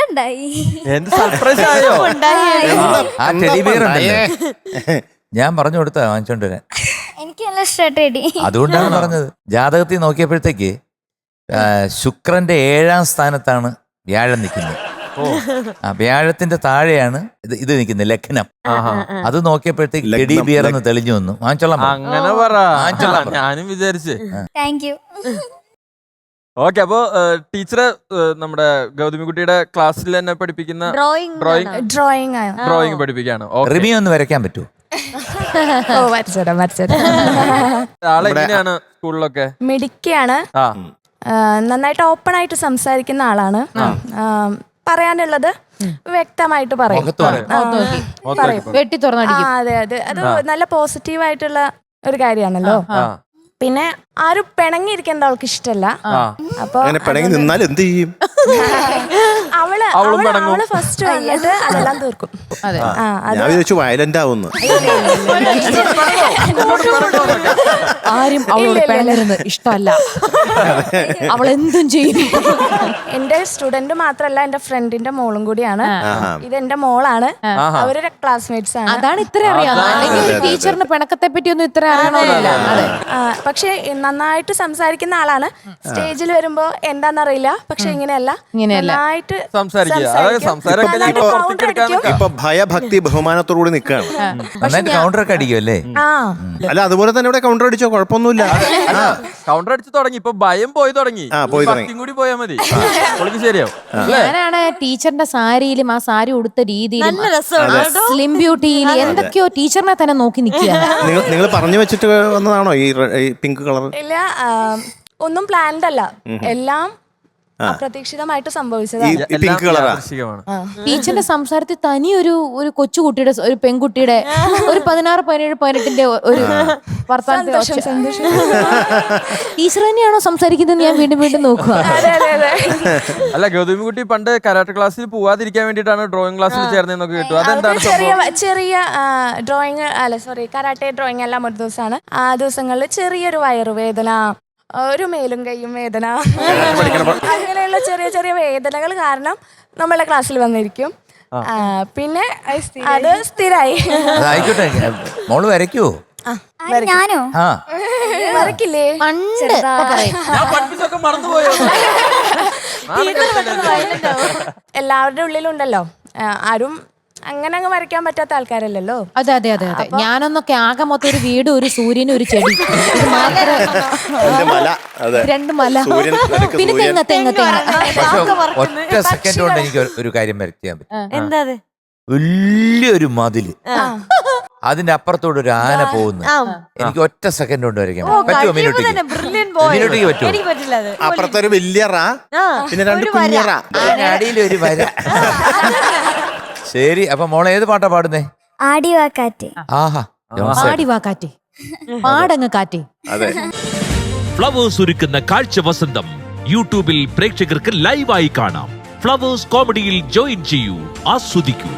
ഉണ്ടായി. എന്ത് സർപ്രൈസ് ആയോ? ആ ടെഡി ബിയർ ഉണ്ടല്ലേ, ഞാൻ പറഞ്ഞു കൊടുത്താ വാങ്ങിച്ചോണ്ട് വരാൻ. എനിക്ക് നല്ല ഇഷ്ടം ടെഡി. അതുകൊണ്ടാണ് പറഞ്ഞത്. ജാതകത്തിൽ നോക്കിയപ്പോഴത്തേക്ക് ശുക്രന്റെ 7ാം സ്ഥാനത്താണ് വ്യാഴം നിൽക്കുന്നത്. വ്യാഴത്തിന്റെ താഴെയാണ് ഇത് നിൽക്കുന്നത്, ലഗ്നം. അത് നോക്കിയപ്പോഴത്തേക്ക് ടെഡി ബിയർ എന്ന് തെളിഞ്ഞു വന്നു. വാങ്ങിച്ചോളാം. അങ്ങനെ പറ, ഞാനും വിചാരിച്ച്. Thank you. ഓക്കെ, അപ്പൊ ടീച്ചറ് നമ്മുടെ ഗൗതമിക്കുട്ടിയുടെ ക്ലാസ്സിൽ തന്നെ പഠിപ്പിക്കുന്ന ഡ്രോയിങ് പഠിപ്പിക്കാണ്. റിമി ഒന്ന് വരയ്ക്കാൻ പറ്റുമോ? ആളെ എങ്ങനെയാണ് സ്കൂളിലൊക്കെ? മിടുക്കിയാണ്, നന്നായിട്ട് ഓപ്പൺ ആയിട്ട് സംസാരിക്കുന്ന ആളാണ്. പറയാനുള്ളത് വ്യക്തമായിട്ട് പറയും. വെട്ടി തുറന്നടിക്കും. അതെ അതെ, അത് നല്ല പോസിറ്റീവായിട്ടുള്ള ഒരു കാര്യമാണല്ലോ. പിന്നെ ആരും പിണങ്ങിയിരിക്കേണ്ട അവൾക്ക് ഇഷ്ടല്ല. അപ്പൊ പിണങ്ങി നിന്നാൽ എന്ത് ചെയ്യും? അവള് ഫസ്റ്റ് വന്നിട്ട് അതെല്ലാം തീർക്കും. ഞാൻ വിചാരിച്ചു വയലന്റ് ആവുന്നു. ആരും അവളോട് പിണങ്ങരുത് ഇഷ്ടമല്ല, അവൾ എന്തും ചെയ്യും. എന്റെ സ്റ്റുഡന്റ് മാത്രല്ല, എന്റെ ഫ്രണ്ടിന്റെ മോളും കൂടിയാണ്. ഇത് എന്റെ മോളാണ്, അവരുടെ ക്ലാസ്മേറ്റ്സ് ആണ്. അതാണ് ഇത്ര അറിയാം. അല്ലെങ്കിൽ ടീച്ചറിന് പിണക്കത്തെ പറ്റി ഒന്നും ഇത്ര അറിയണമെന്നില്ല. പക്ഷെ നന്നായിട്ട് സംസാരിക്കുന്ന ആളാണ്. സ്റ്റേജിൽ വരുമ്പോ എന്താന്നറിയില്ല, പക്ഷെ ഇങ്ങനെയല്ല, നന്നായിട്ട് ഇപ്പൊ ഭയഭക്തി ബഹുമാനത്തോടുകൂടി നിൽക്കുകയാണ്. കൗണ്ടർ ഒക്കെ അടിക്കും അല്ലേ? അല്ല, അതുപോലെ തന്നെ ഇവിടെ കൗണ്ടർ അടിച്ചോ, കുഴപ്പമൊന്നുമില്ല. കൗണ്ടർ അടിച്ചു തുടങ്ങി, ഇപ്പൊ ഭയം പോയി തുടങ്ങി. കൂടി പോയാൽ മതി, ശരിയാവും. ഞാനാണ് ടീച്ചറിന്റെ സാരിയിലും ആ സാരി ഉടുത്ത രീതിയിലും സ്ലിം ബ്യൂട്ടിയിൽ എന്തൊക്കെയോ ടീച്ചറിനെ തന്നെ നോക്കി നിൽക്കുക. നിങ്ങൾ പറഞ്ഞു വെച്ചിട്ട് വന്നതാണോ ഈ പിങ്ക് കളർ? ഇല്ല, ഒന്നും പ്ലാൻഡ് അല്ല, എല്ലാം അപ്രതീക്ഷിതമായിട്ട് സംഭവിച്ചതാണ്. പിങ്ക് കളറാ. ടീച്ചറിന്റെ സംസാരത്തിൽ തനി ഒരു കൊച്ചുകുട്ടിയുടെ, ഒരു പെൺകുട്ടിയുടെ ഒരു 16, 17, 18 ഒരു വർത്തമാനത്തെ ടീച്ചർ തന്നെയാണോ സംസാരിക്കുന്നത്? ഞാൻ വീണ്ടും വീണ്ടും നോക്കുക. അല്ല, ഗൗതമിക്കുട്ടി പണ്ട് കരാട്ടെ ക്ലാസ്സിൽ പോവാതിരിക്കാൻ വേണ്ടിട്ടാണ് ഡ്രോയിങ് ക്ലാസ്സിൽ ചേർന്നതെന്നൊക്കെ കേട്ടു. അതെന്താണ്? ചെറിയ ഡ്രോയിങ്, അല്ല സോറി, കരാട്ടെ ഡ്രോയിങ് എല്ലാം ഒരു ദിവസമാണ്. ആ ദിവസങ്ങളിൽ ചെറിയൊരു വയറുവേദന, ഒരു മേലും കൈയും വേദന, അങ്ങനെയുള്ള ചെറിയ ചെറിയ വേദനകൾ കാരണം നമ്മളെ ക്ലാസ്സിൽ വന്നിരിക്കും. പിന്നെ അത് സ്ഥിരായി. മോള് വരയ്ക്കോ? ഞാനോ? വരക്കില്ലേ? എല്ലാവരുടെ ഉള്ളിലുണ്ടല്ലോ, ആരും അങ്ങനെ അങ്ങ് വരയ്ക്കാൻ പറ്റാത്ത ആൾക്കാരല്ലല്ലോ. അതെ അതെ അതെ അതെ. ഞാനൊന്നൊക്കെ ആകെ മൊത്തം ഒരു വീട്, ഒരു സൂര്യനും, ഒരു ചെടി, ഇത് മാത്രമേ. 2 മല, പിന്നെ തെങ്ങ. ഒറ്റ സെക്കൻഡ് കൊണ്ട് എനിക്ക് ഒരു കാര്യം വരയ്ക്കാൻ പറ്റും. എന്താ? വലിയൊരു മതില്, അതിന്റെ അപ്പുറത്തോട് ഒരു ആന പോകുന്നു. എനിക്ക് ഒറ്റ സെക്കൻഡ് കൊണ്ട് വരയ്ക്കാൻ പറ്റുമോ? മിനിറ്റിക്ക് പറ്റുമോ? അപ്പുറത്തൊരു വലിയ റാ, പിന്നെ 2 കുഞ്ഞറ, അടിയിൽ ഒരു വര. ശരി, അപ്പൊ മോളെ ഏത് പാട്ടാ പാടുന്നേ? ആടിവാ കാറ്റ്. ആഹാ, ആടിവാ കാറ്റ്, പാടങ്ങ് കാറ്റ്. ഫ്ലവേഴ്സ് ഒരുക്കുന്ന കാഴ്ച വസന്തം യൂട്യൂബിൽ പ്രേക്ഷകർക്ക് ലൈവായി കാണാം. ഫ്ലവേഴ്സ് കോമഡിയിൽ ജോയിൻ ചെയ്യൂ, ആസ്വദിക്കൂ.